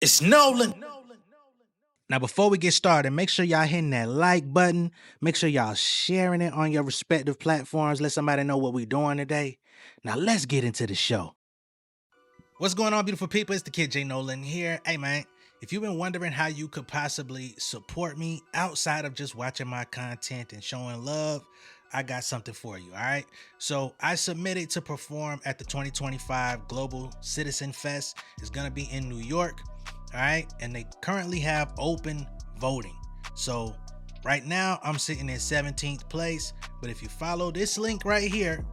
It's Nolan. Now, before we get started, make sure y'all hitting that like button. Make sure y'all sharing it on your respective platforms. Let somebody know what we're doing today. Now, let's get into the show. What's going on, beautiful people? It's the kid J Nolan here. Hey, man, if you've been wondering how you could possibly support me outside of just watching my content and showing love, I got something for you, all right? So I submitted to perform at the 2025 Global Citizen Fest. It's going to be in New York. All right, and they currently have open voting. So right now I'm sitting in 17th place, but if you follow this link right here,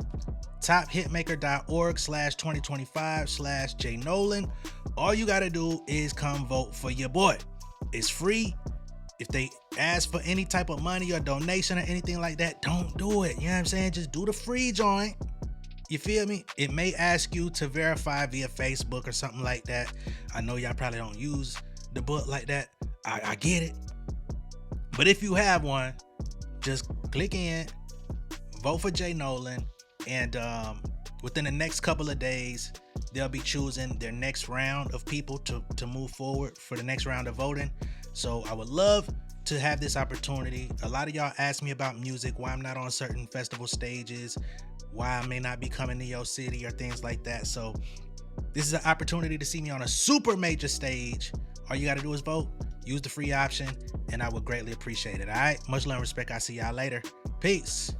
tophitmaker.org/2025/J Nolan, all you gotta do is come vote for your boy. It's free. If they ask for any type of money or donation or anything like that, don't do it. You know what I'm saying? Just do the free joint. You feel me? It may ask you to verify via Facebook or something like that. I know y'all probably don't use the book like that. I get it. But if you have one, just click in, vote for J Nolan, and within the next couple of days, they'll be choosing their next round of people to move forward for the next round of voting. So I would love to have this opportunity. A lot of y'all ask me about music, why I'm not on certain festival stages, why I may not be coming to your city or things like that. So this is an opportunity to see me on a super major stage. All you got to do is vote, use the free option, and I would greatly appreciate it. All right, much love and respect. I'll see y'all later. Peace.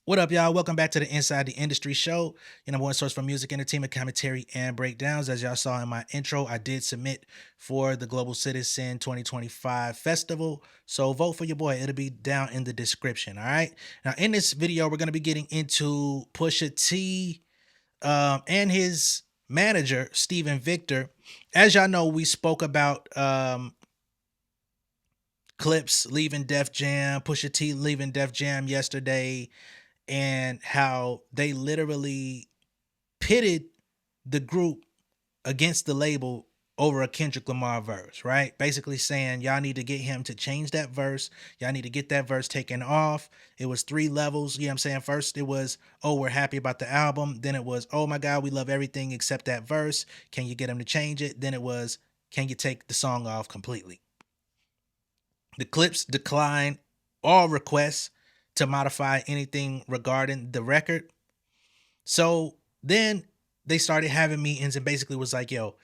What up, y'all? Welcome back to the Inside the Industry show, your number one source for music, entertainment, commentary, and breakdowns. As y'all saw in my intro, I did submit for the Global Citizen 2025 Festival. So vote for your boy. It'll be down in the description, all right? Now, in this video, we're going to be getting into Pusha T and his manager, Steven Victor. As y'all know, we spoke about Clipse leaving Def Jam, Pusha T leaving Def Jam yesterday, and how they literally pitted the group against the label over a Kendrick Lamar verse, right? Basically saying y'all need to get him to change that verse. Y'all need to get that verse taken off. It was 3 levels, you know what I'm saying? First, it was, oh, we're happy about the album. Then it was, oh my God, we love everything except that verse. Can you get him to change it? Then it was, can you take the song off completely? The Clipse declined all requests to modify anything regarding the record. So then they started having meetings and basically was like, yo,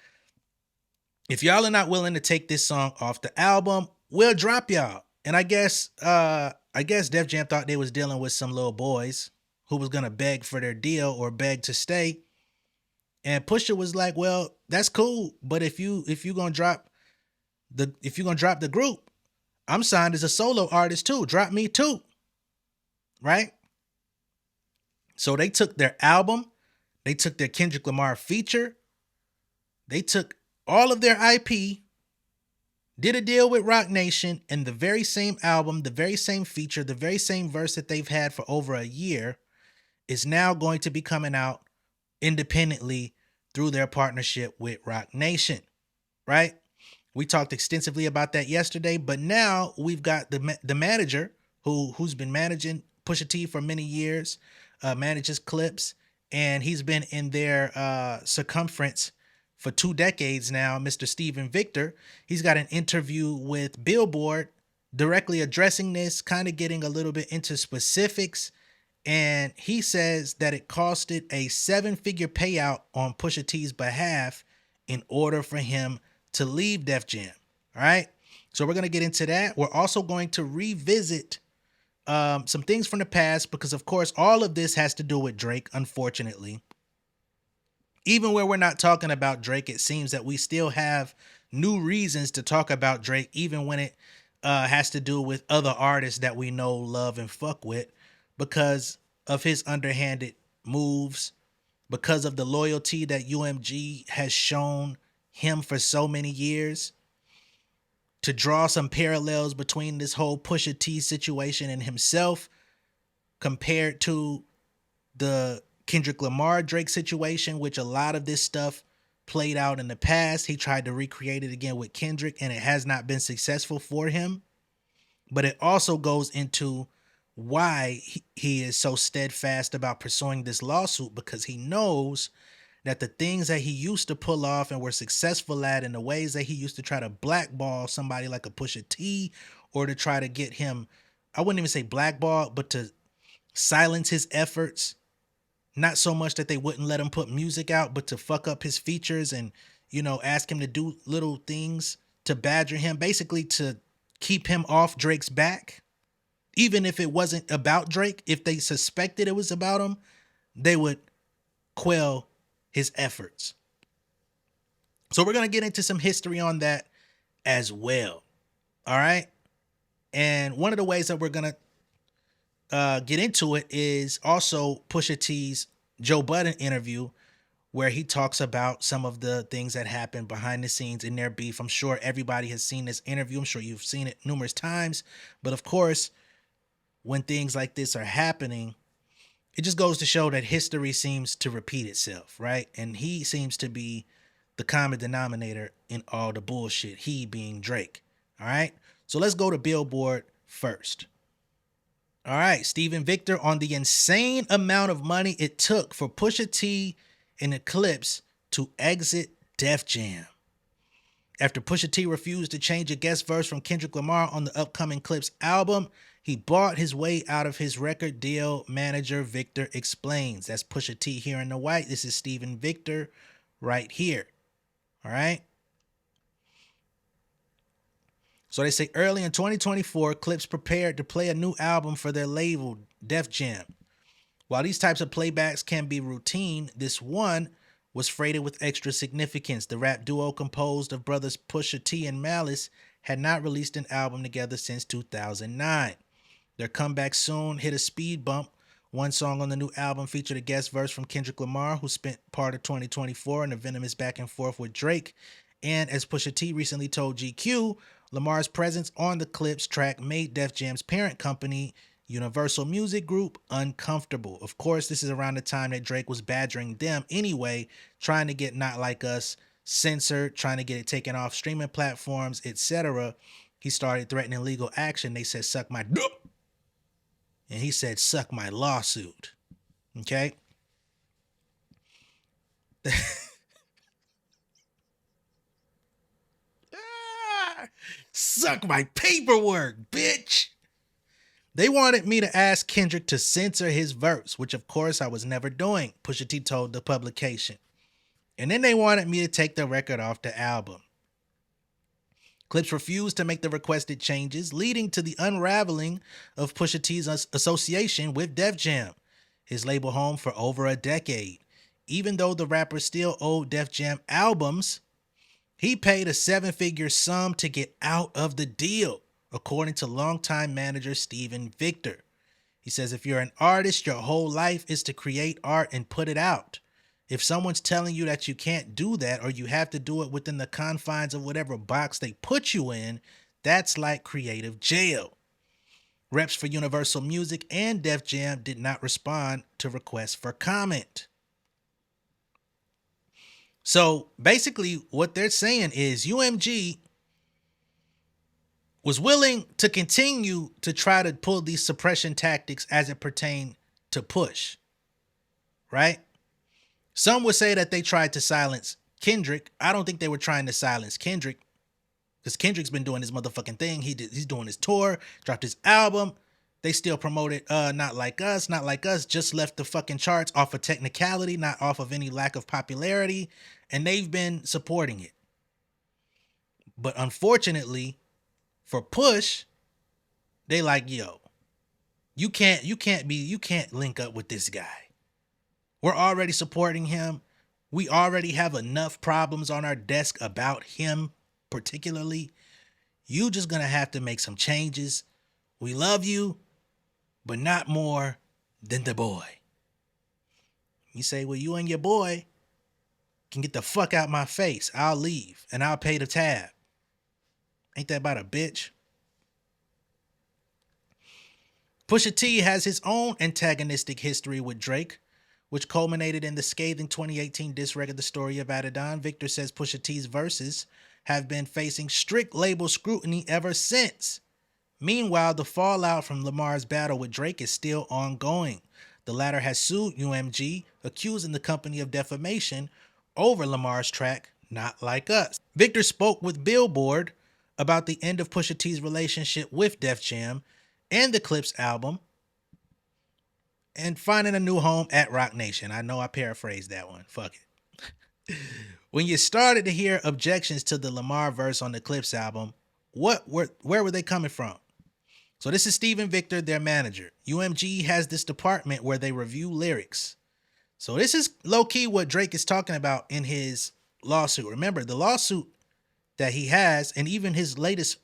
if y'all are not willing to take this song off the album, we'll drop y'all. And I guess Def Jam thought they was dealing with some little boys who was gonna beg for their deal or beg to stay. And Pusha was like, well, that's cool, but if you're gonna drop the group, I'm signed as a solo artist too. Drop me too. Right? So they took their album, they took their Kendrick Lamar feature, they took all of their IP, did a deal with Roc Nation, and the very same album, the very same feature, the very same verse that they've had for over a year is now going to be coming out independently through their partnership with Roc Nation, right? We talked extensively about that yesterday, but now we've got the manager who's been managing Pusha T for many years, manages Clipse, and he's been in their circumference for 2 decades now, Mr. Steven Victor. He's got an interview with Billboard directly addressing this, kind of getting a little bit into specifics, and he says that it costed a 7-figure payout on Pusha T's behalf in order for him to leave Def Jam. All right, so we're going to get into that. We're also going to revisit some things from the past, because of course all of this has to do with Drake. Unfortunately, even where we're not talking about Drake, it seems that we still have new reasons to talk about Drake, even when it has to do with other artists that we know, love, and fuck with, because of his underhanded moves, because of the loyalty that UMG has shown him for so many years. To draw some parallels between this whole Pusha T situation and himself compared to the Kendrick Lamar Drake situation, which a lot of this stuff played out in the past. He tried to recreate it again with Kendrick, and it has not been successful for him. But it also goes into why he is so steadfast about pursuing this lawsuit, because he knows that the things that he used to pull off and were successful at, and the ways that he used to try to blackball somebody like a Pusha T, or to try to get him, I wouldn't even say blackball, but to silence his efforts. Not so much that they wouldn't let him put music out, but to fuck up his features and, ask him to do little things to badger him, basically to keep him off Drake's back. Even if it wasn't about Drake, if they suspected it was about him, they would quell his efforts. So we're going to get into some history on that as well. All right. And one of the ways that we're going to get into it is also Pusha T's Joe Budden interview, where he talks about some of the things that happened behind the scenes in their beef. I'm sure everybody has seen this interview. I'm sure you've seen it numerous times. But of course, when things like this are happening, it just goes to show that history seems to repeat itself, right? And he seems to be the common denominator in all the bullshit, he being Drake. All right. So let's go to Billboard first. All right. Steven Victor on the insane amount of money it took for Pusha T and the Clipse to exit Def Jam. After Pusha T refused to change a guest verse from Kendrick Lamar on the upcoming Clipse album, he bought his way out of his record deal, manager Victor explains. That's Pusha T here in the white. This is Steven Victor right here. All right. So they say early in 2024, Clipse prepared to play a new album for their label, Def Jam. While these types of playbacks can be routine, this one was freighted with extra significance. The rap duo composed of brothers Pusha T and Malice had not released an album together since 2009. Their comeback soon hit a speed bump. One song on the new album featured a guest verse from Kendrick Lamar, who spent part of 2024 in a venomous back and forth with Drake. And as Pusha T recently told GQ, Lamar's presence on the Clipse track made Def Jam's parent company, Universal Music Group, uncomfortable. Of course, this is around the time that Drake was badgering them anyway, trying to get Not Like Us censored, trying to get it taken off streaming platforms, etc. He started threatening legal action. They said, suck my dick. And he said, suck my lawsuit. Okay? Suck my paperwork, bitch. They wanted me to ask Kendrick to censor his verse, which of course I was never doing, Pusha T told the publication. And then they wanted me to take the record off the album. Clipse refused to make the requested changes, leading to the unraveling of Pusha T's association with Def Jam, his label home for over a decade. Even though the rapper still owed Def Jam albums, he paid a 7-figure sum to get out of the deal, according to longtime manager Steven Victor. He says, if you're an artist, your whole life is to create art and put it out. If someone's telling you that you can't do that, or you have to do it within the confines of whatever box they put you in, that's like creative jail. Reps for Universal Music and Def Jam did not respond to requests for comment. So basically what they're saying is UMG was willing to continue to try to pull these suppression tactics as it pertained to Push, right? Some would say that they tried to silence Kendrick. I don't think they were trying to silence Kendrick, because Kendrick's been doing his motherfucking thing. He's doing his tour, dropped his album. They still promoted Not Like Us. Not Like Us just left the fucking charts off of technicality, not off of any lack of popularity, and they've been supporting it. But unfortunately for Push, they like, yo, you can't link up with this guy. We're already supporting him. We already have enough problems on our desk about him particularly. You just gonna have to make some changes. We love you, but not more than the boy. You say, well, you and your boy can get the fuck out my face. I'll leave and I'll pay the tab. Ain't that about a bitch? Pusha T has his own antagonistic history with Drake, which culminated in the scathing 2018 diss record, The Story of Adidon. Victor says Pusha T's verses have been facing strict label scrutiny ever since. Meanwhile, the fallout from Lamar's battle with Drake is still ongoing. The latter has sued UMG, accusing the company of defamation over Lamar's track, Not Like Us. Victor spoke with Billboard about the end of Pusha T's relationship with Def Jam and the Clipse album, and finding a new home at Roc Nation. I know I paraphrased that one. Fuck it. When you started to hear objections to the Lamar verse on the Clipse album, where were they coming from? So this is Steven Victor, their manager. UMG has this department where they review lyrics. So this is low-key what Drake is talking about in his lawsuit. Remember, the lawsuit that he has, and even his latest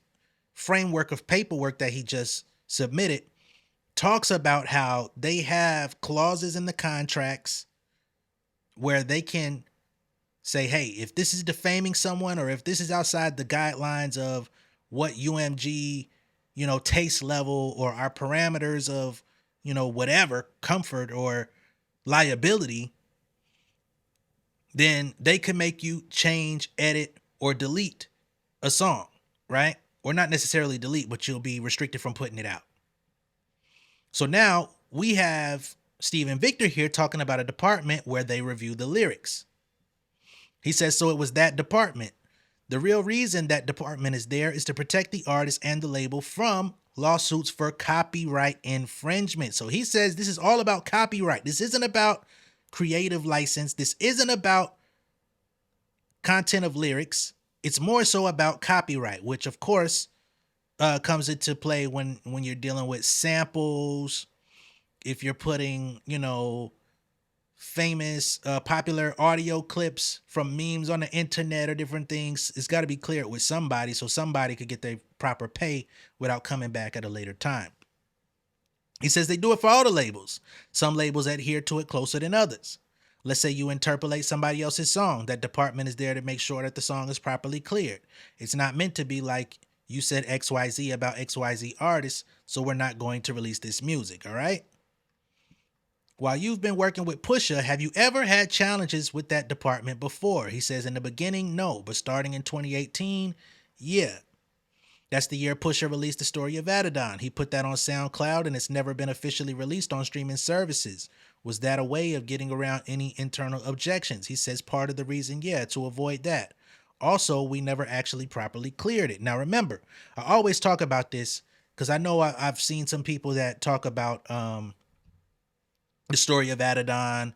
framework of paperwork that he just submitted, talks about how they have clauses in the contracts where they can say, hey, if this is defaming someone, or if this is outside the guidelines of what UMG, taste level, or our parameters of, whatever, comfort or liability, then they can make you change, edit, or delete a song, right? Or not necessarily delete, but you'll be restricted from putting it out. So now we have Steven Victor here talking about a department where they review the lyrics. He says, so it was that department. The real reason that department is there is to protect the artist and the label from lawsuits for copyright infringement. So he says this is all about copyright. This isn't about creative license. This isn't about content of lyrics. It's more so about copyright, which of course comes into play when you're dealing with samples. If you're putting, famous popular audio clips from memes on the internet or different things, it's got to be cleared with somebody so somebody could get their proper pay without coming back at a later time. He says they do it for all the labels. Some labels adhere to it closer than others. Let's say you interpolate somebody else's song. That department is there to make sure that the song is properly cleared. It's not meant to be like you said XYZ about XYZ artists, so we're not going to release this music, all right? While you've been working with Pusha, have you ever had challenges with that department before? He says in the beginning, no, but starting in 2018, yeah. That's the year Pusha released The Story of Adidon. He put that on SoundCloud and it's never been officially released on streaming services. Was that a way of getting around any internal objections? He says part of the reason, yeah, to avoid that. Also, we never actually properly cleared it. Now remember, I always talk about this because I know I've seen some people that talk about The Story of Adidon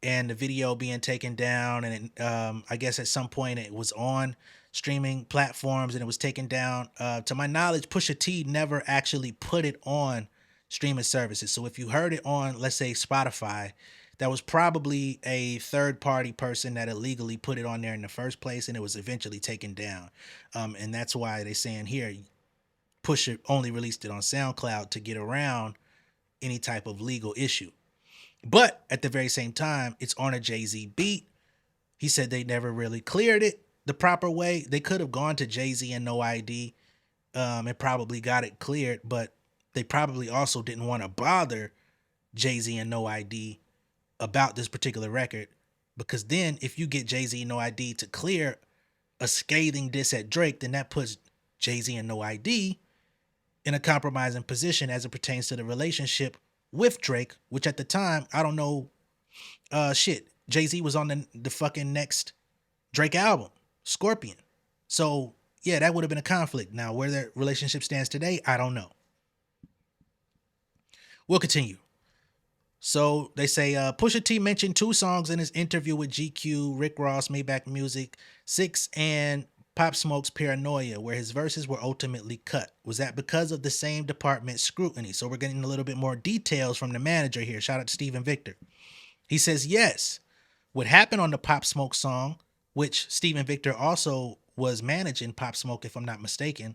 and the video being taken down, and I guess at some point it was on streaming platforms and it was taken down. To my knowledge, Pusha T never actually put it on streaming services. So if you heard it on, let's say, Spotify, that was probably a third-party person that illegally put it on there in the first place, and it was eventually taken down. And that's why they're saying here, Pusha only released it on SoundCloud to get around any type of legal issue. But at the very same time, it's on a Jay-Z beat. He said they never really cleared it the proper way. They could have gone to Jay-Z and No ID and probably got it cleared, but they probably also didn't want to bother Jay-Z and No ID about this particular record, because then if you get Jay-Z and No ID to clear a scathing diss at Drake, then that puts Jay-Z and No ID in a compromising position as it pertains to the relationship with Drake, which at the time, I don't know, Jay-Z was on the fucking next Drake album, Scorpion. So yeah, that would have been a conflict. Now, where their relationship stands today, I don't know. We'll continue. So they say Pusha T mentioned 2 songs in his interview with GQ, Rick Ross, Maybach Music, 6, and Pop Smoke's Paranoia, where his verses were ultimately cut. Was that because of the same department scrutiny? So we're getting a little bit more details from the manager here. Shout out to Steven Victor. He says, yes. What happened on the Pop Smoke song, which Steven Victor also was managing Pop Smoke, if I'm not mistaken,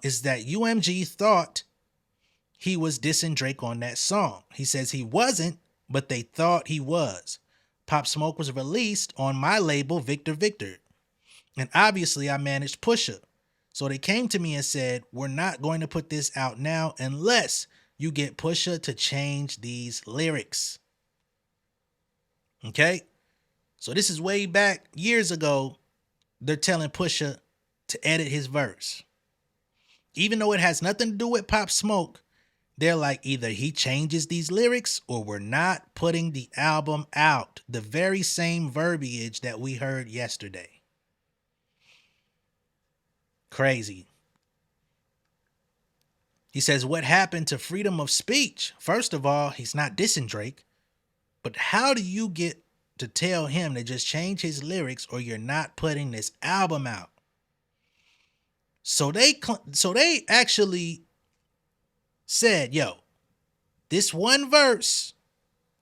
is that UMG thought he was dissing Drake on that song. He says he wasn't, but they thought he was. Pop Smoke was released on my label, Victor Victor. And obviously I managed Pusha. So they came to me and said, we're not going to put this out now unless you get Pusha to change these lyrics. Okay? So this is way back years ago. They're telling Pusha to edit his verse. Even though it has nothing to do with Pop Smoke, They're like, either he changes these lyrics or we're not putting the album out. The very same verbiage that we heard yesterday. Crazy. He says, what happened to freedom of speech? First of all, he's not dissing Drake. But how do you get to tell him to just change his lyrics or you're not putting this album out? So they actually said, yo, this one verse,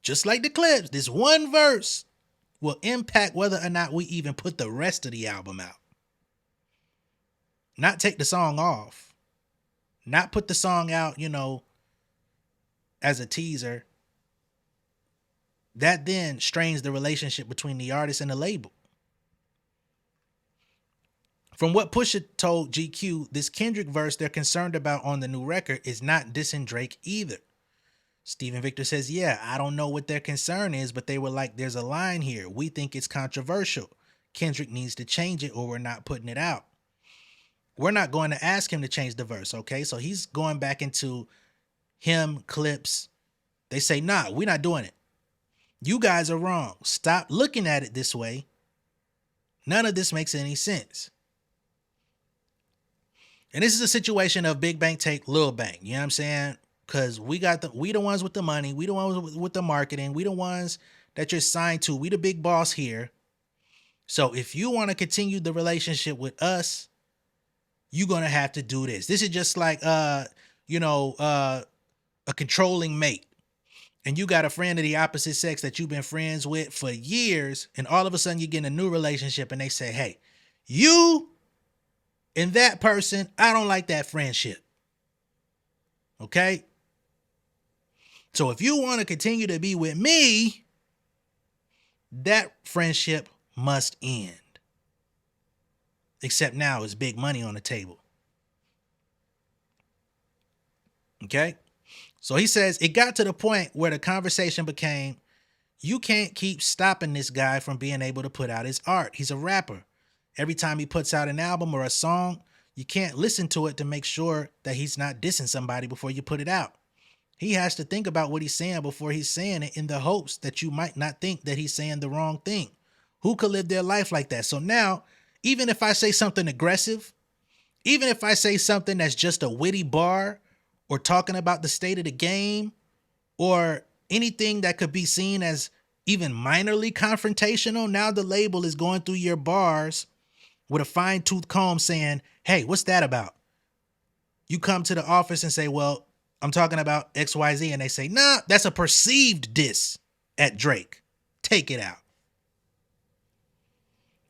just like the Clipse, this one verse will impact whether or not we even put the rest of the album out. Not take the song off. Not put the song out, as a teaser. That then strains the relationship between the artist and the label. From what Pusha told GQ, this Kendrick verse they're concerned about on the new record is not dissing Drake either. Steven Victor says, yeah, I don't know what their concern is, but they were like, there's a line here. We think it's controversial. Kendrick needs to change it or we're not putting it out. We're not going to ask him to change the verse, okay? So he's going back into him, Clipse. They say, nah, we're not doing it. You guys are wrong. Stop looking at it this way. None of this makes any sense. And this is a situation of big bank take little bank. You know what I'm saying? Because we the ones with the money. We the ones with the marketing. We the ones that you're signed to. We the big boss here. So if you want to continue the relationship with us, you're going to have to do this. This is just like, a controlling mate. And you got a friend of the opposite sex that you've been friends with for years. And all of a sudden you get in a new relationship and they say, hey, you and that person, I don't like that friendship. Okay? So if you want to continue to be with me, that friendship must end. Except now it's big money on the table. Okay? So he says it got to the point where the conversation became, you can't keep stopping this guy from being able to put out his art. He's a rapper. Every time he puts out an album or a song, you can't listen to it to make sure that he's not dissing somebody before you put it out. He has to think about what he's saying before he's saying it in the hopes that you might not think that he's saying the wrong thing. Who could live their life like that? So now, even if I say something aggressive, even if I say something that's just a witty bar or talking about the state of the game or anything that could be seen as even minorly confrontational, now the label is going through your bars with a fine-tooth comb saying, hey, what's that about? You come to the office and say, well, I'm talking about XYZ. And they say, nah, that's a perceived diss at Drake. Take it out.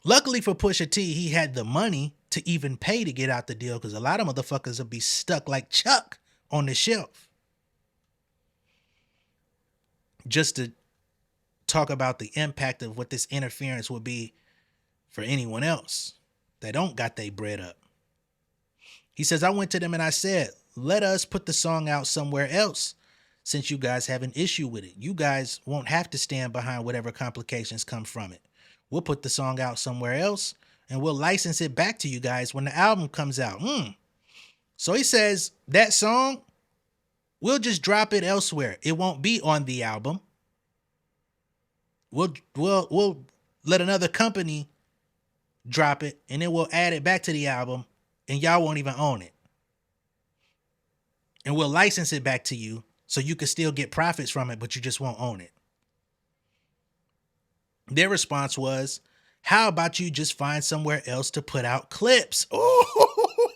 Luckily for Pusha T, he had the money to even pay to get out the deal because a lot of motherfuckers will be stuck like Chuck on the shelf. Just to talk about the impact of what this interference would be for anyone else that don't got their bread up. He says, I went to them and I said, let us put the song out somewhere else since you guys have an issue with it. You guys won't have to stand behind whatever complications come from it. We'll put the song out somewhere else and we'll license it back to you guys when the album comes out. So he says that song, we'll just drop it elsewhere. It won't be on the album. We'll let another company drop it and then we'll add it back to the album and y'all won't even own it. And we'll license it back to you so you can still get profits from it, but you just won't own it. Their response was, how about you just find somewhere else to put out Clipse? Oh,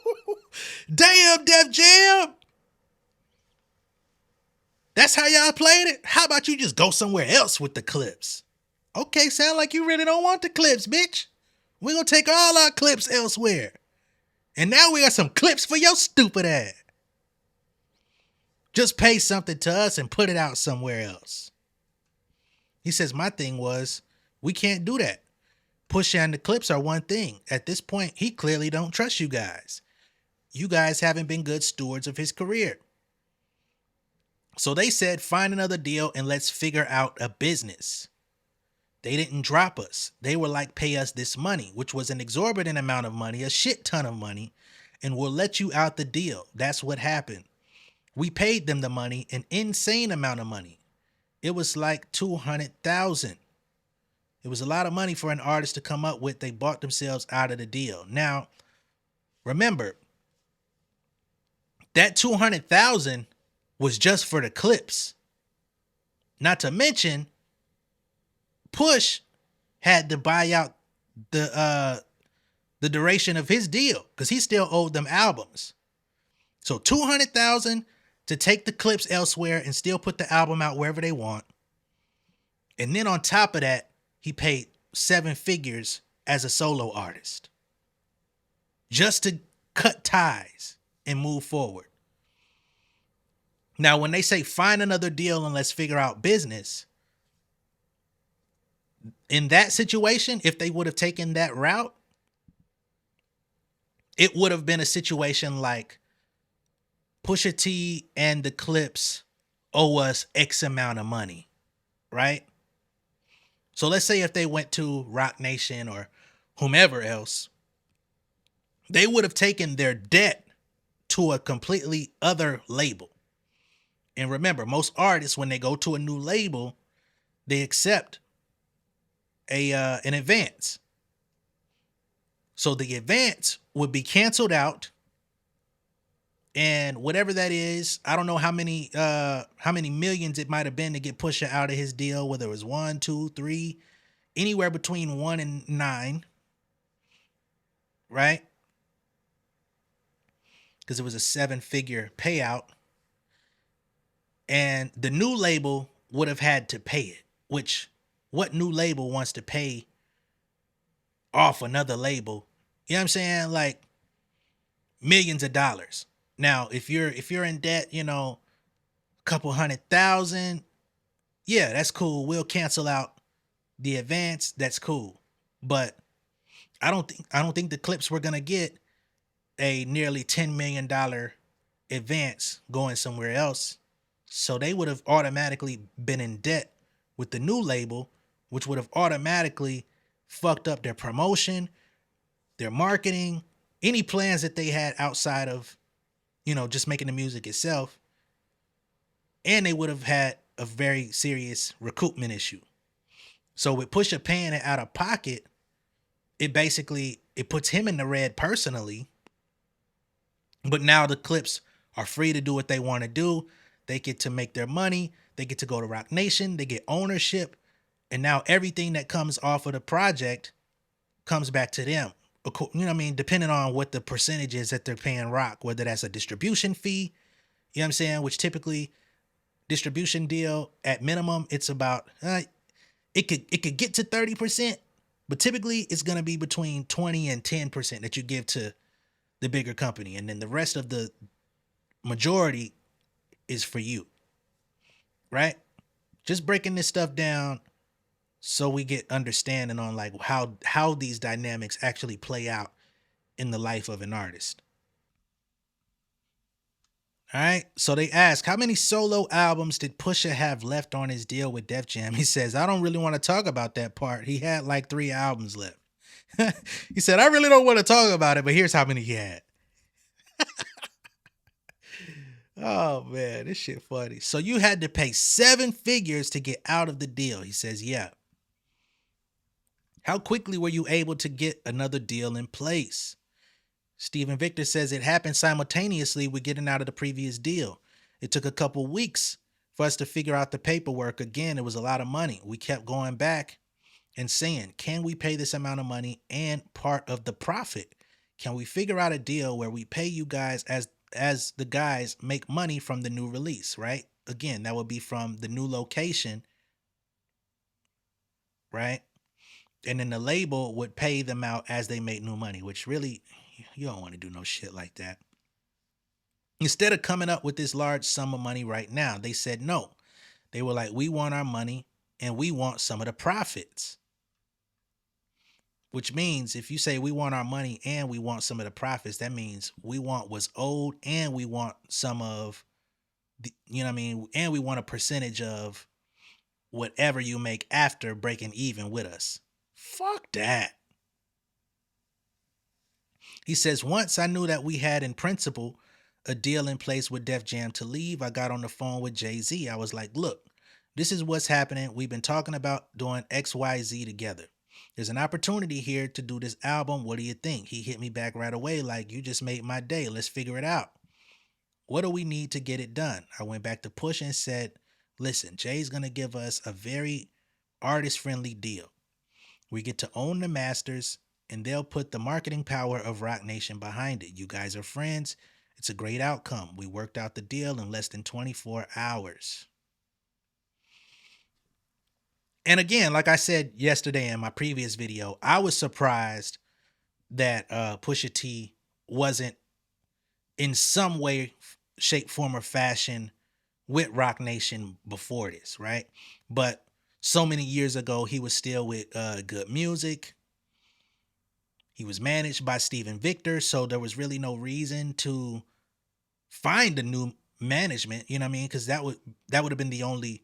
damn, Def Jam. That's how y'all played it? How about you just go somewhere else with the Clipse? Okay, sound like you really don't want the Clipse, bitch. We're going to take all our Clipse elsewhere. And now we got some Clipse for your stupid ass. Just pay something to us and put it out somewhere else. He says, my thing was, we can't do that. Pusha and the Clipse are one thing. At this point, he clearly don't trust you guys. You guys haven't been good stewards of his career. So they said, find another deal and let's figure out a business. They didn't drop us. They were like, pay us this money, which was an exorbitant amount of money, a shit ton of money, and we'll let you out the deal. That's what happened. We paid them the money, an insane amount of money. It was like 200,000. It was a lot of money for an artist to come up with. They bought themselves out of the deal. Now, remember, that 200,000 was just for the clips. Not to mention, Push had to buy out the duration of his deal because he still owed them albums. So 200,000 to take the clips elsewhere and still put the album out wherever they want. And then on top of that, he paid 7 figures as a solo artist just to cut ties and move forward. Now, when they say find another deal and let's figure out business, in that situation, if they would have taken that route, it would have been a situation like Pusha T and the Clipse owe us X amount of money, right? So let's say if they went to Roc Nation or whomever else, they would have taken their debt to a completely other label. And remember, most artists, when they go to a new label, they accept an advance. So the advance would be canceled out, and whatever that is, I don't know how many millions it might have been to get Pusha out of his deal, whether it was 1, 2, 3, anywhere between 1 and 9, right? Because it was a 7-figure payout. And the new label would have had to pay it, which what new label wants to pay off another label? You know what I'm saying? Like millions of dollars. Now, if you're in debt, a couple 100,000, yeah, that's cool. We'll cancel out the advance. That's cool. But I don't think the Clipse were gonna get a nearly $10 million advance going somewhere else. So they would have automatically been in debt with the new label, which would have automatically fucked up their promotion, their marketing, any plans that they had outside of, just making the music itself. And they would have had a very serious recoupment issue. So with Pusha paying it out of pocket, it puts him in the red personally. But now the Clipse are free to do what they want to do. They get to make their money. They get to go to Roc Nation. They get ownership. And now everything that comes off of the project comes back to them. You know what I mean? Depending on what the percentage is that they're paying Roc, whether that's a distribution fee, you know what I'm saying? Which typically distribution deal at minimum, it's about, it could get to 30%, but typically it's going to be between 20 and 10% that you give to the bigger company. And then the rest of the majority is for you, right? Just breaking this stuff down so we get understanding on like how these dynamics actually play out in the life of an artist. All right. So they ask, how many solo albums did Pusha have left on his deal with Def Jam? He says, I don't really want to talk about that part. He had like 3 albums left. He said, I really don't want to talk about it, but here's how many he had. Oh man, this shit funny. So you had to pay 7 figures to get out of the deal. He says, yeah. How quickly were you able to get another deal in place? Stephen Victor says it happened simultaneously with getting out of the previous deal. It took a couple weeks for us to figure out the paperwork. Again, it was a lot of money. We kept going back and saying, can we pay this amount of money and part of the profit? Can we figure out a deal where we pay you guys as the guys make money from the new release, right? Again, that would be from the new location, right? And then the label would pay them out as they make new money, which really, you don't want to do no shit like that. Instead of coming up with this large sum of money right now, they said no. They were like, we want our money and we want some of the profits. Which means if you say we want our money and we want some of the profits, that means we want what's owed and we want some of the, you know what I mean? And we want a percentage of whatever you make after breaking even with us. Fuck that. He says, once I knew that we had in principle a deal in place with Def Jam to leave, I got on the phone with Jay-Z. I was like, look, this is what's happening. We've been talking about doing XYZ together. There's an opportunity here to do this album. What do you think? He hit me back right away like, you just made my day. Let's figure it out. What do we need to get it done? I went back to Pusha and said, listen, Jay's going to give us a very artist-friendly deal. We get to own the masters, and they'll put the marketing power of Roc Nation behind it. You guys are friends. It's a great outcome. We worked out the deal in less than 24 hours. And again, like I said yesterday in my previous video, I was surprised that Pusha T wasn't in some way, shape, form, or fashion with Roc Nation before this, right? But so many years ago, he was still with Good Music. He was managed by Steven Victor, so there was really no reason to find a new management, you know what I mean? Because that would have been the only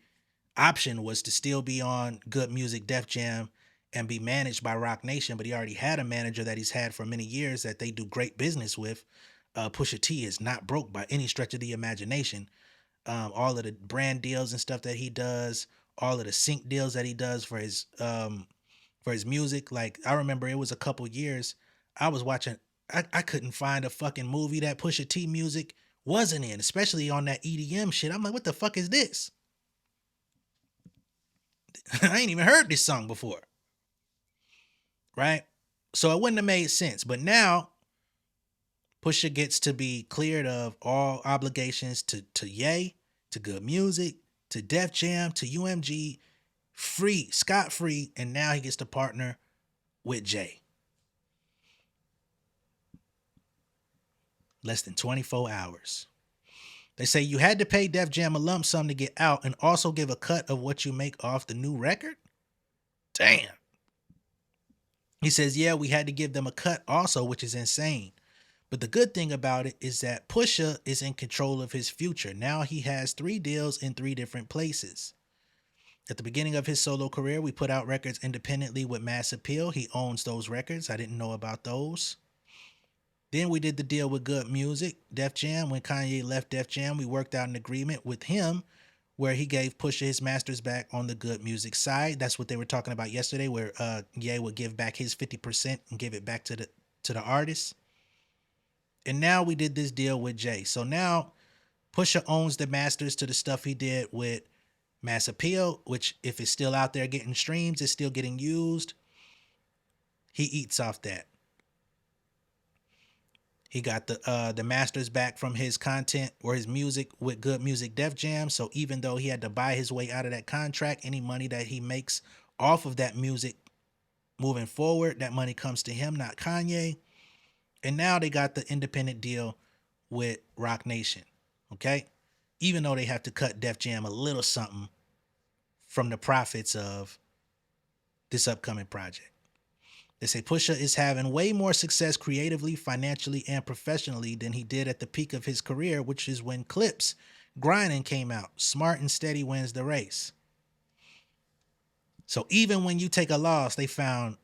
option, was to still be on Good Music, Def Jam, and be managed by Roc Nation. But he already had a manager that he's had for many years that they do great business with. Pusha T is not broke by any stretch of the imagination. All of the brand deals and stuff that he does, all of the sync deals that he does for his music. Like, I remember it was a couple years I was watching, I couldn't find a fucking movie that Pusha T music wasn't in, especially on that EDM shit. I'm like, what the fuck is this? I ain't even heard this song before. Right? So it wouldn't have made sense. But now Pusha gets to be cleared of all obligations to Ye, to Good Music, to Def Jam, to UMG, free, scot-free, and now he gets to partner with Jay. Less than 24 hours. They say you had to pay Def Jam a lump sum to get out and also give a cut of what you make off the new record? Damn. He says, yeah, we had to give them a cut also, which is insane. But the good thing about it is that Pusha is in control of his future. Now he has 3 deals in 3 different places. At the beginning of his solo career, we put out records independently with Mass Appeal. He owns those records. I didn't know about those. Then we did the deal with Good Music, Def Jam. When Kanye left Def Jam, we worked out an agreement with him where he gave Pusha his masters back on the Good Music side. That's what they were talking about yesterday, where Ye would give back his 50% and give it back to the artist. And now we did this deal with Jay. So now Pusha owns the masters to the stuff he did with Mass Appeal, which, if it's still out there getting streams, it's still getting used. He eats off that. He got the masters back from his content or his music with Good Music, Def Jam. So even though he had to buy his way out of that contract, any money that he makes off of that music moving forward, that money comes to him, not Kanye. And now they got the independent deal with Roc Nation. Okay? Even though they have to cut Def Jam a little something from the profits of this upcoming project. They say Pusha is having way more success creatively, financially, and professionally than he did at the peak of his career, which is when Clipse Grinding came out. Smart and steady wins the race. So even when you take a loss, they found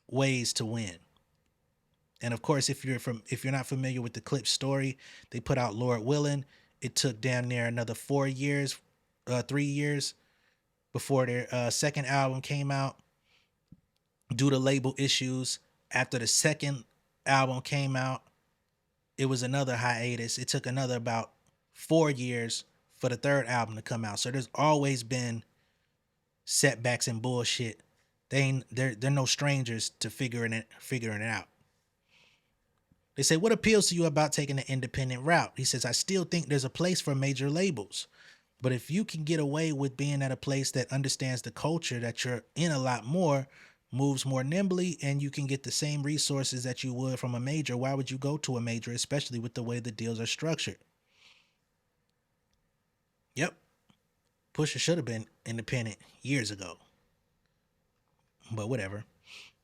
ways to win. And of course, if you're not familiar with the Clipse story, they put out Lord Willin'. It took damn near another 3 years before their second album came out due to label issues. After the second album came out, it was another hiatus. It took another about 4 years for the third album to come out. So there's always been setbacks and bullshit. They're no strangers to figuring it out. They say, what appeals to you about taking an independent route? He says, I still think there's a place for major labels. But if you can get away with being at a place that understands the culture that you're in a lot more, moves more nimbly, and you can get the same resources that you would from a major, why would you go to a major, especially with the way the deals are structured? Yep. Pusha should have been independent years ago. But whatever.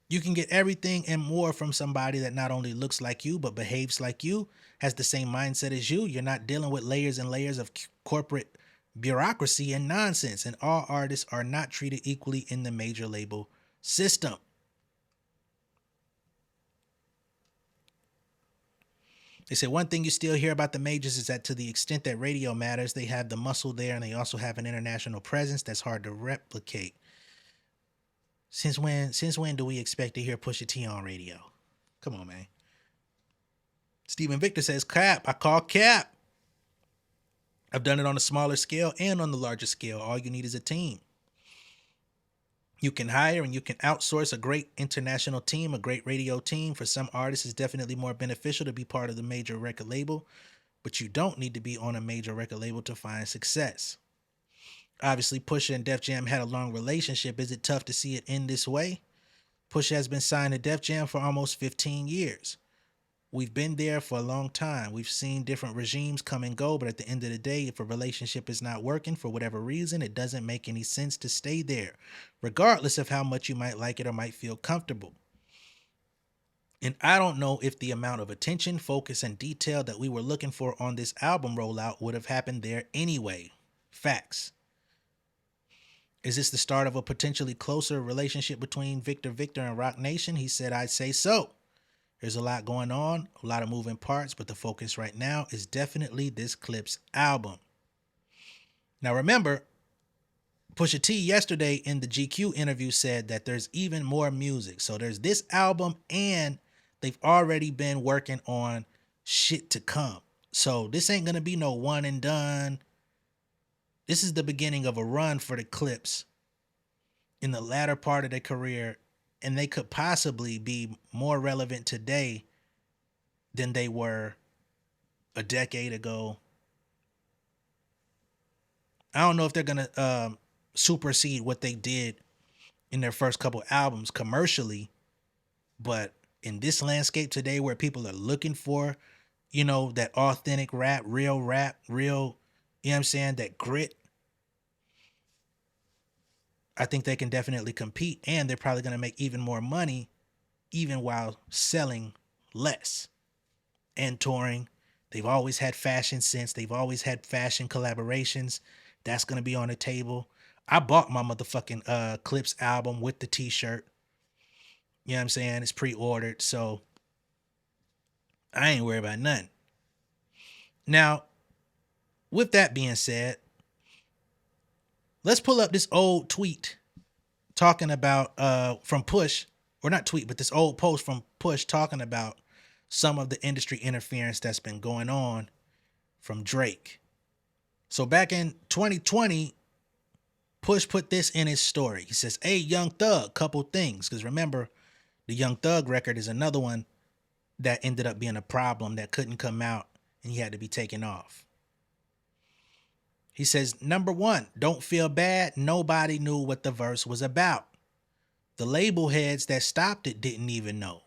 You can get everything and more from somebody that not only looks like you, but behaves like you, has the same mindset as you. You're not dealing with layers and layers of corporate bureaucracy and nonsense. And all artists are not treated equally in the major label system. They said one thing you still hear about the majors is that to the extent that radio matters, they have the muscle there and they also have an international presence that's hard to replicate. Since when do we expect to hear Pusha T on radio? Come on, man. Stephen Victor says, Cap, I call Cap. I've done it on a smaller scale and on the larger scale. All you need is a team. You can hire and you can outsource a great international team, a great radio team. For some artists, it's definitely more beneficial to be part of the major record label, but you don't need to be on a major record label to find success. Obviously, Pusha and Def Jam had a long relationship. Is it tough to see it end this way? Pusha has been signed to Def Jam for almost 15 years. We've been there for a long time. We've seen different regimes come and go, but at the end of the day, if a relationship is not working for whatever reason, it doesn't make any sense to stay there, regardless of how much you might like it or might feel comfortable. And I don't know if the amount of attention, focus, and detail that we were looking for on this album rollout would have happened there anyway. Facts. Is this the start of a potentially closer relationship between Victor and Roc Nation? He said, I'd say so. There's a lot going on, a lot of moving parts, but the focus right now is definitely this Clipse album. Now remember, Pusha T yesterday in the GQ interview said that there's even more music. So there's this album and they've already been working on shit to come. So this ain't going to be no one and done. This is the beginning of a run for the Clipse in the latter part of their career, and they could possibly be more relevant today than they were a decade ago. I don't know if they're going to supersede what they did in their first couple albums commercially, but in this landscape today where people are looking for, that authentic rap, real, you know what I'm saying, that grit, I think they can definitely compete, and they're probably going to make even more money even while selling less and touring. They've always had fashion sense. They've always had fashion collaborations. That's going to be on the table. I bought my motherfucking Clipse album with the t-shirt. You know what I'm saying? It's pre-ordered, so I ain't worried about nothing. Now, with that being said, let's pull up this old tweet talking about from Push, or not tweet, but this old post from Push talking about some of the industry interference that's been going on from Drake. So back in 2020, Push put this in his story. He says, hey, Young Thug, couple things. Because remember, the Young Thug record is another one that ended up being a problem that couldn't come out and he had to be taken off. He says, number one, don't feel bad. Nobody knew what the verse was about. The label heads that stopped it didn't even know.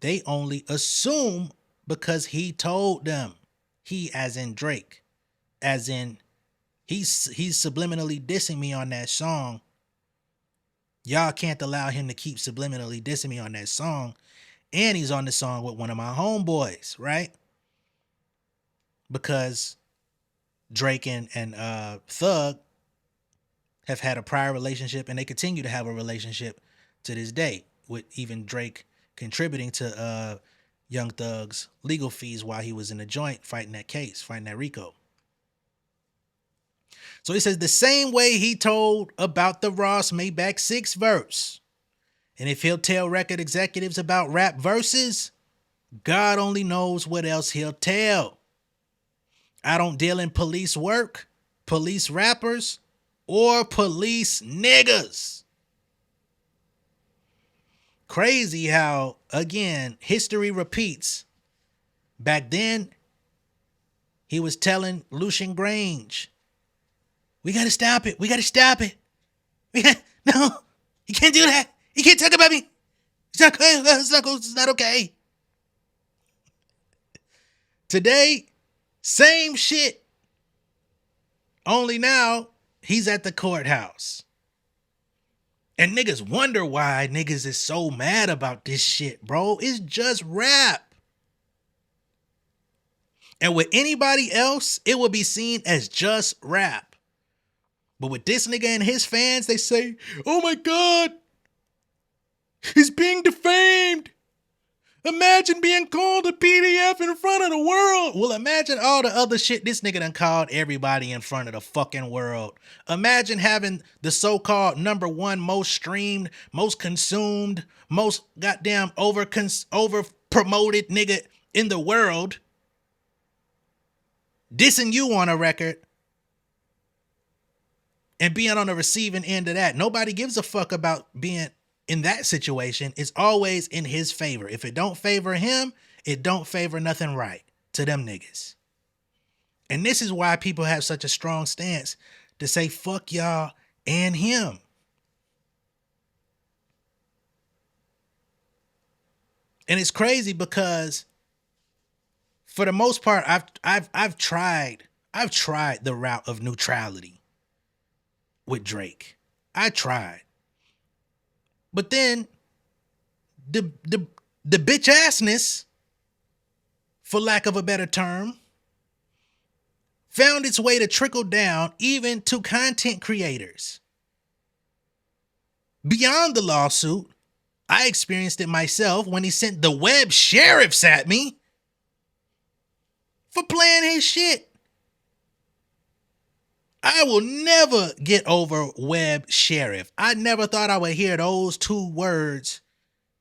They only assume because he told them. He as in Drake. As in, he's subliminally dissing me on that song. Y'all can't allow him to keep subliminally dissing me on that song. And he's on the song with one of my homeboys, right? Because Drake and Thug have had a prior relationship, and they continue to have a relationship to this day, with even Drake contributing to Young Thug's legal fees while he was in the joint fighting that case, fighting that RICO. So he says the same way he told about the Ross Maybach 6 verse. And if he'll tell record executives about rap verses, God only knows what else he'll tell. I don't deal in police work, police rappers, or police niggas. Crazy how, again, history repeats. Back then, he was telling Lucian Grange, we got to stop it. We got to stop it. No, you can't do that. You can't talk about me. It's not okay. Today, same shit. Only now, he's at the courthouse. And niggas wonder why niggas is so mad about this shit, bro. It's just rap. And with anybody else, it would be seen as just rap. But with this nigga and his fans, they say, oh my God, he's being defamed. Imagine being called a PDF in front of the world. Well, imagine all the other shit this nigga done called everybody in front of the fucking world. Imagine having the so-called number one most streamed, most consumed, most goddamn over promoted nigga in the world dissing you on a record and being on the receiving end of that. Nobody gives a fuck about being in that situation. It's always in his favor. If it don't favor him, it don't favor nothing right to them niggas. And this is why people have such a strong stance to say fuck y'all and him. And it's crazy because for the most part, I've tried the route of neutrality with Drake. I tried. But then the bitch assness, for lack of a better term, found its way to trickle down even to content creators. Beyond the lawsuit, I experienced it myself when he sent the web sheriffs at me for playing his shit. I will never get over web sheriff. I never thought I would hear those two words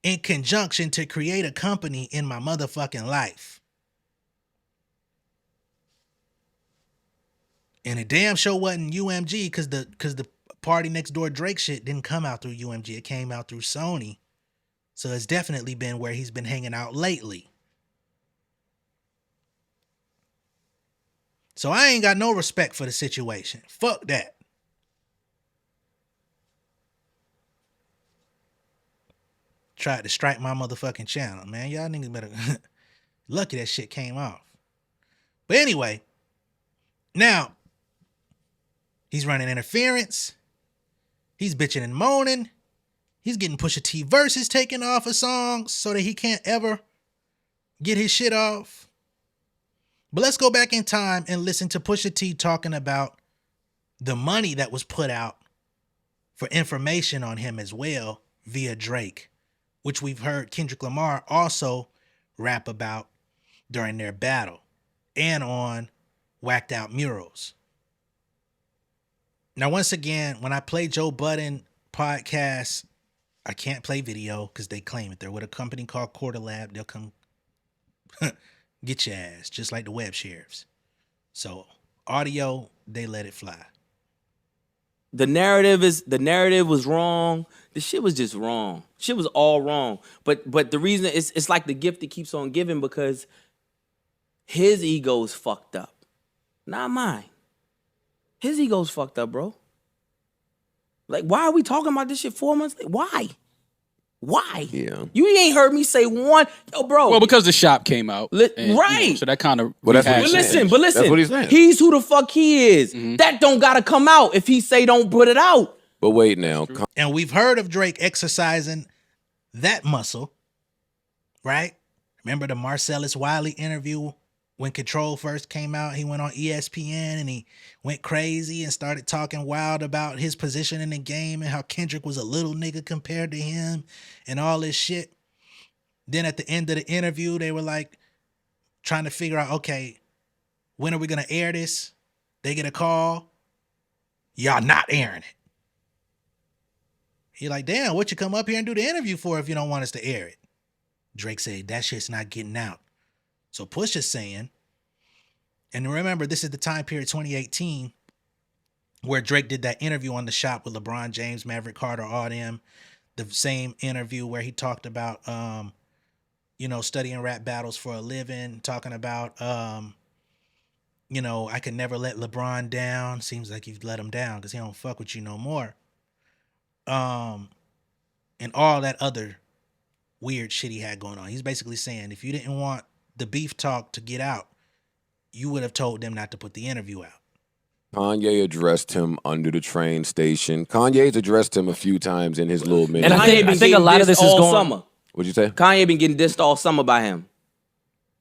in conjunction to create a company in my motherfucking life. And it damn sure wasn't UMG because the Party Next Door Drake shit didn't come out through UMG. It came out through Sony. So it's definitely been where he's been hanging out lately. So I ain't got no respect for the situation. Fuck that. Tried to strike my motherfucking channel, man. Y'all niggas better... Lucky that shit came off. But anyway, now, he's running interference. He's bitching and moaning. He's getting Pusha T verses taken off of songs so that he can't ever get his shit off. But let's go back in time and listen to Pusha T talking about the money that was put out for information on him as well via Drake, which we've heard Kendrick Lamar also rap about during their battle and on Whacked Out Murals. Now, once again, when I play Joe Budden podcasts, I can't play video because they claim it. They're with a company called Quarter Lab. They'll come get your ass, just like the web sheriffs. So audio, they let it fly. The narrative was wrong. The shit was just wrong. Shit was all wrong. But the reason it's like the gift that keeps on giving because his ego's fucked up. Not mine. His ego's fucked up, bro. Like, why are we talking about this shit 4 months later? Why? Why? Yeah. You ain't heard me say one. Yo, bro. Well, because the shop came out. Right. You know, so that kind of... Well, that's what he's listen. That's what he's saying. He's who the fuck he is. Mm-hmm. That don't gotta come out if he say don't put it out. But wait now. And we've heard of Drake exercising that muscle, right? Remember the Marcellus Wiley interview when Control first came out? He went on ESPN and he went crazy and started talking wild about his position in the game and how Kendrick was a little nigga compared to him and all this shit. Then at the end of the interview, they were like trying to figure out, okay, when are we going to air this? They get a call. Y'all not airing it. You're like, damn, what you come up here and do the interview for if you don't want us to air it? Drake said, that shit's not getting out. So Pusha's saying, and remember, this is the time period 2018 where Drake did that interview on The Shop with LeBron James, Maverick Carter, all them. The same interview where he talked about, studying rap battles for a living, talking about, I could never let LeBron down. Seems like you've let him down because he don't fuck with you no more. And all that other weird shit he had going on. He's basically saying, if you didn't want the beef talk to get out, you would have told them not to put the interview out. Kanye addressed him under the train station. Kanye's addressed him a few times in his little minute. And I think a lot of this is going summer. What'd you say? Kanye been getting dissed all summer by him.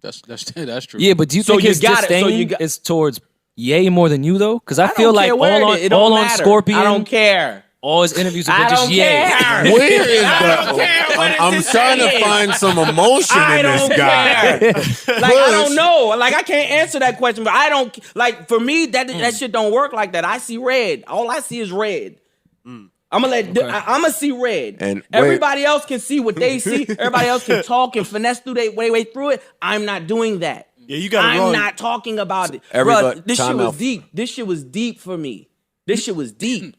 That's true. Yeah, but do you think his disdain is towards Ye more than you though? Because I feel like all on Scorpion. I don't care. All his interviews have I been just don't yay. care. Where is I that? don't care what I'm it's trying to saying. find some emotion I in don't this guy. care. Like, I don't know. Like, I can't answer that question, but I don't, like, for me, that shit don't work like that. I see red. All I see is red. I'm gonna see red. And wait. everybody else can see what they see. Everybody else can talk and finesse through their way through it. I'm not doing that. Yeah, you got it I'm wrong. not talking about it. Everybody- Bruh, this shit time was out. deep. This shit was deep for me. This shit was deep.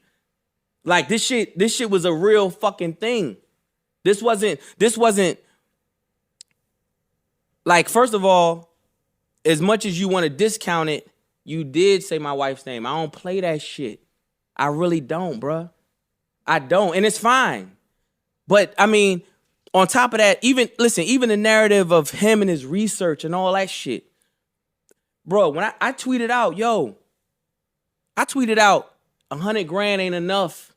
Like, this shit was a real fucking thing. This wasn't like, first of all, as much as you want to discount it, you did say my wife's name. I don't play that shit. I really don't, bruh. I don't, and it's fine. But I mean, on top of that, even the narrative of him and his research and all that shit, bro. When I tweeted out, I tweeted out $100,000 ain't enough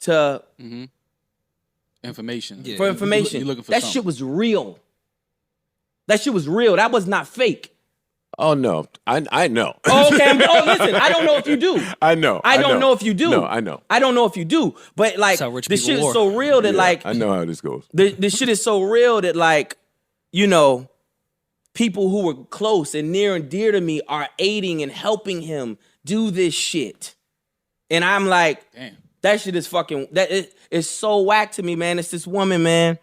to Information. for information. You're looking for that something. shit was real. That shit was real. That was not fake. Oh no, I know. Oh, okay. Listen, I don't know if you do. I know. I don't know if you do. No, I know. I don't know if you do. But like, That's how rich this people shit is work. so real that Yeah, like, I know how this goes. this shit is so real that like, you know, people who were close and near and dear to me are aiding and helping him do this shit. And I'm like, Damn. that shit is fucking, it's so whack to me, man. It's this woman, man.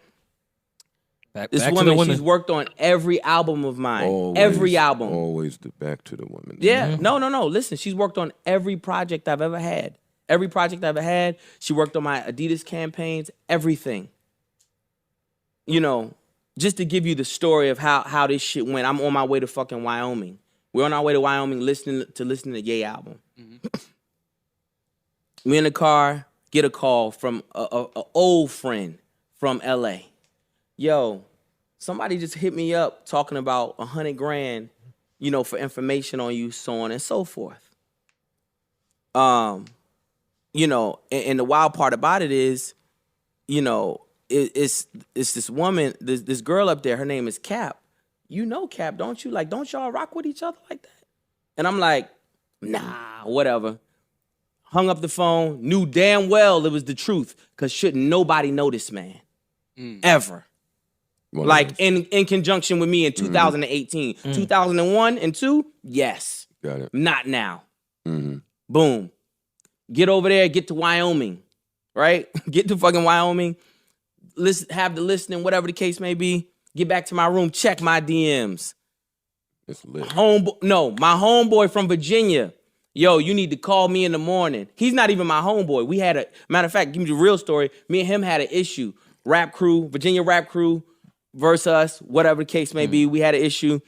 Back This to the woman, women. she's worked on every album of mine. Always, every album. Always back to the women. Yeah, no. Listen, she's worked on every project I've ever had. Every project I've ever had. She worked on my Adidas campaigns, everything. You know, just to give you the story of how this shit went. I'm on my way to fucking Wyoming. We're on our way to Wyoming listening to Ye album. We in the car, get a call from a old friend from LA. Yo, somebody just hit me up talking about $100,000, you know, for information on you, so on and so forth. You know, and the wild part about it is, you know, it's this woman, this girl up there, her name is Cap. You know Cap, don't you? Like, don't y'all rock with each other like that? And I'm like, nah, whatever. Hung up the phone, knew damn well it was the truth, because shouldn't nobody know this man. Ever. Like, in conjunction with me in 2018. 2001 and 2, yes. Got it. Not now. Mm-hmm. Boom. Get over there, get to Wyoming, right? Get to fucking Wyoming, listen, have the listening, whatever the case may be. Get back to my room, check my DMs. It's lit. My homeboy from Virginia. Yo, you need to call me in the morning. He's not even my homeboy. We had matter of fact, give me the real story. Me and him had an issue. Rap crew, Virginia rap crew versus us, whatever the case may be. We had an issue.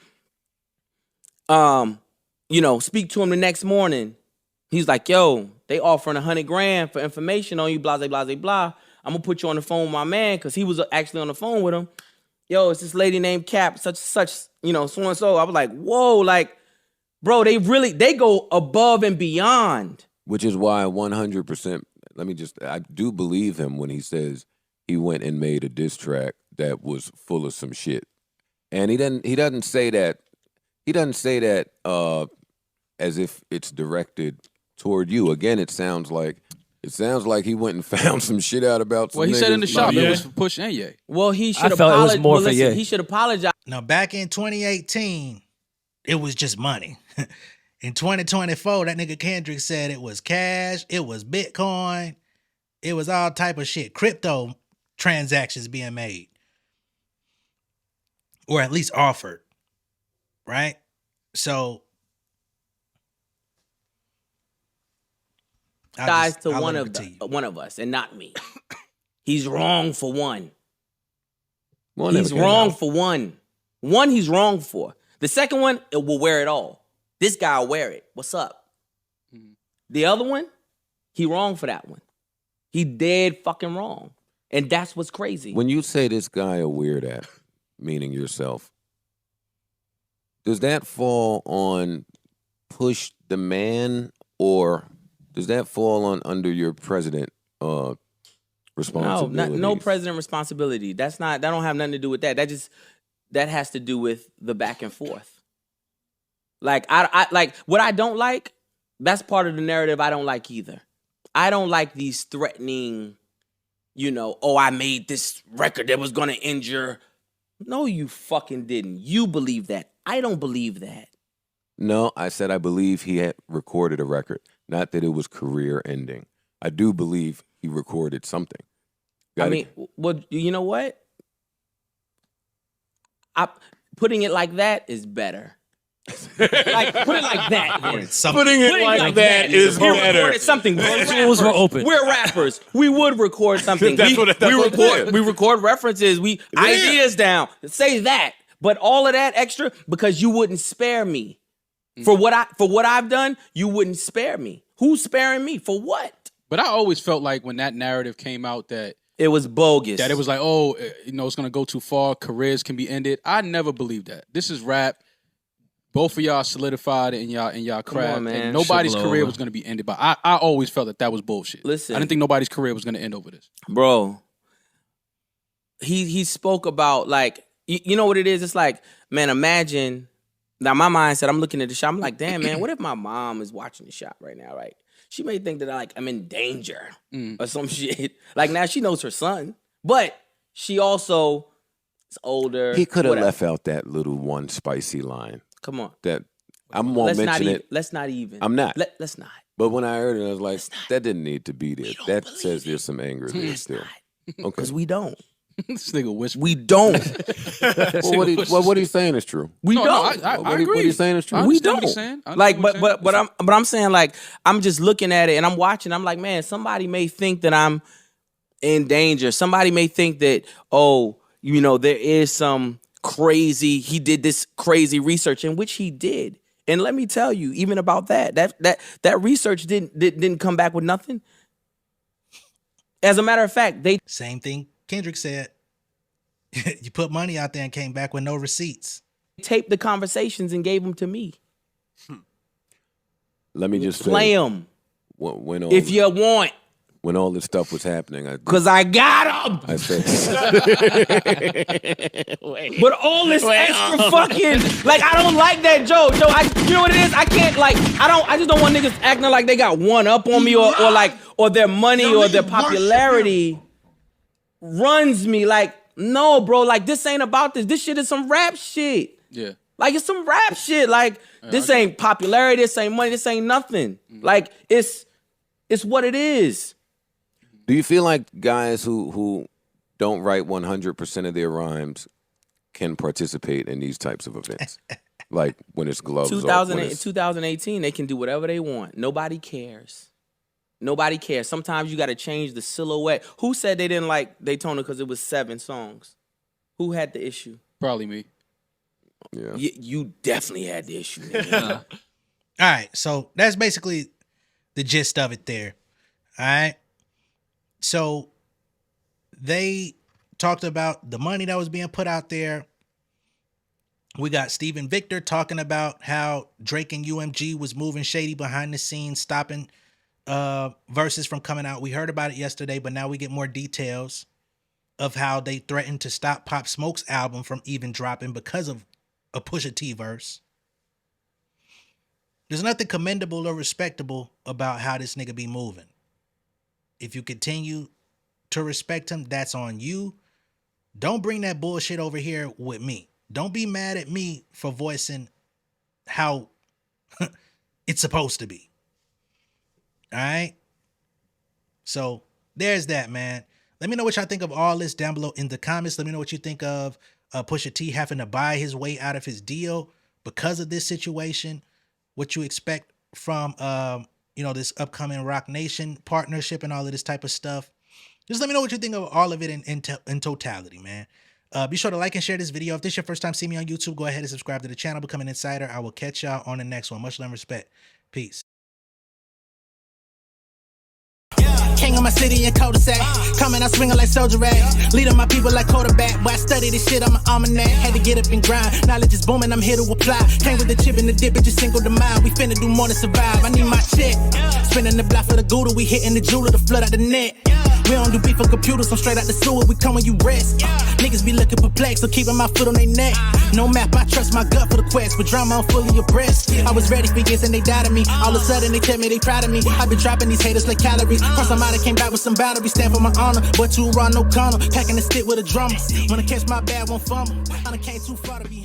You know, speak to him the next morning. He's like, yo, they offering $100,000 for information on you, blah, blah, blah, blah. I'm gonna put you on the phone with my man, because he was actually on the phone with him. Yo, it's this lady named Cap, such, you know, so and so. I was like, whoa, like, bro, they go above and beyond. Which is why 100%, I do believe him when he says he went and made a diss track that was full of some shit. And he doesn't say that as if it's directed toward you. Again, it sounds like he went and found some shit out about some Well, he said in the niggas. shop Yeah. it was for Push and Ye. Well, he should felt it was apologize. more Well, for listen, Ye. he should apologize. Now, back in 2018, it was just money. In 2024, that nigga Kendrick said it was cash, it was Bitcoin, it was all type of shit, crypto transactions being made, or at least offered, right? So, Guys, to I'll one leave of it to you. one of us, and not me. He's wrong for one. One never He's came wrong out. for one. One he's wrong for. The second one, it will wear it all. This guy will wear it. What's up? The other one, he wrong for that one. He dead fucking wrong. And that's what's crazy. When you say this guy a weird at, meaning yourself, does that fall on Push the man, or does that fall on under your president responsibility? No president responsibility. That don't have nothing to do with that. That has to do with the back and forth. Like, I like what I don't like, that's part of the narrative I don't like either. I don't like these threatening, I made this record that was gonna injure. No, you fucking didn't. You believe that. I don't believe that. No, I said I believe he had recorded a record, not that it was career ending. I do believe he recorded something. Well, you know what? Putting it like that is better. Like, put it like that. Putting it like that is we better. recorded something. Doors were open. We're rappers. We would record something. We record references. Ideas down. Say that. But all of that extra, because you wouldn't spare me. For what I've done, you wouldn't spare me. Who's sparing me? For what? But I always felt like when that narrative came out that it was bogus. That it was like, it's going to go too far. Careers can be ended. I never believed that. This is rap. Both of y'all solidified in y'all craft. on, man. And nobody's career was going to be ended. But I always felt that was bullshit. Listen. I didn't think nobody's career was going to end over this. Bro, he spoke about, like, you know what it is? It's like, man, imagine. Now, my mindset, I'm looking at the shop. I'm like, damn, man, what if my mom is watching the shop right now, right? She may think that I'm in danger or some shit. Like, now she knows her son, but she also is older. He could have left out that little one spicy line. Come on. That I won't mention it. Let's not even. I'm not. Let's not. But when I heard it, I was like, that didn't need to be there. That says there's some anger there still. Okay. Because we don't. This nigga whisper. We don't. Well, what he's saying is true. We don't. I What agree. he's saying is true. We understand don't. what he's saying. Like, but I'm saying, like, I'm just looking at it and I'm watching. I'm like, man, somebody may think that I'm in danger. Somebody may think that, there is some crazy. He did this crazy research, in which he did. And let me tell you, even about that research didn't come back with nothing. As a matter of fact, Same thing Kendrick said. You put money out there and came back with no receipts. taped the conversations and gave them to me. Let me just Play say, them when all, if you want, when all this stuff was happening, because I got them. I said, But all this extra fucking, like, I don't like that, Joe. You know what it is? I can't, like, I just don't want niggas acting like they got one up on me or their money or their popularity runs me. Like, no, bro, like, this ain't about this. This shit is some rap shit. Yeah. Like, it's some rap shit. Like, this ain't popularity, this ain't money, this ain't nothing. Like, it's what it is. do you feel like guys who don't write 100% of their rhymes can participate in these types of events? Like when it's gloves off, 2018, they can do whatever they want. Nobody cares. Nobody cares. Sometimes you got to change the silhouette. Who said they didn't like Daytona because it was 7 songs? Who had the issue? Probably me. Yeah. You definitely had the issue. Nigga. All right, so that's basically the gist of it there. All right. So they talked about the money that was being put out there. We got Steven Victor talking about how Drake and UMG was moving shady behind the scenes, stopping verses from coming out. We heard about it yesterday, but now we get more details of how they threatened to stop Pop Smoke's album from even dropping because of a Pusha T verse. There's nothing commendable or respectable about how this nigga be moving. If you continue to respect him, that's on you. Don't bring that bullshit over here with me. Don't be mad at me for voicing how it's supposed to be. All right? So there's that, man. Let me know what y'all think of all this down below in the comments. Let me know what you think of Pusha T having to buy his way out of his deal because of this situation. What you expect from this upcoming Roc Nation partnership and all of this type of stuff. Just let me know what you think of all of it in totality, man. Be sure to like and share this video. If this is your first time seeing me on YouTube, go ahead and subscribe to the channel, become an insider. I will catch y'all on the next one. Much love and respect. Peace. King of my city and cul-de-sac. Coming out swinging like soldier rags. Leading my people like quarterback. Boy, I study this shit, I'm an almanac. Had to get up and grind. Knowledge is booming, I'm here to apply. Came with the chip and the dip, it just single the mind. We finna do more than survive. I need my check. Spinning the block for the Gouda, we hitting the jeweler to flood out the net. We don't do beef for computers, I'm straight out the sewer, we come when you rest. Niggas be looking perplexed, so keeping my foot on their neck. No map, I trust my gut for the quest. With drama, I'm fully abreast. I was ready for years and they doubted me. All of a sudden, they tell me they proud of me. I've been dropping these haters like calories. Cross them out, I came back with some boundaries. Stand for my honor, but too raw, no corner. Packing the stick with a drummer. When I catch my bad, won't fumble. I done came too far to be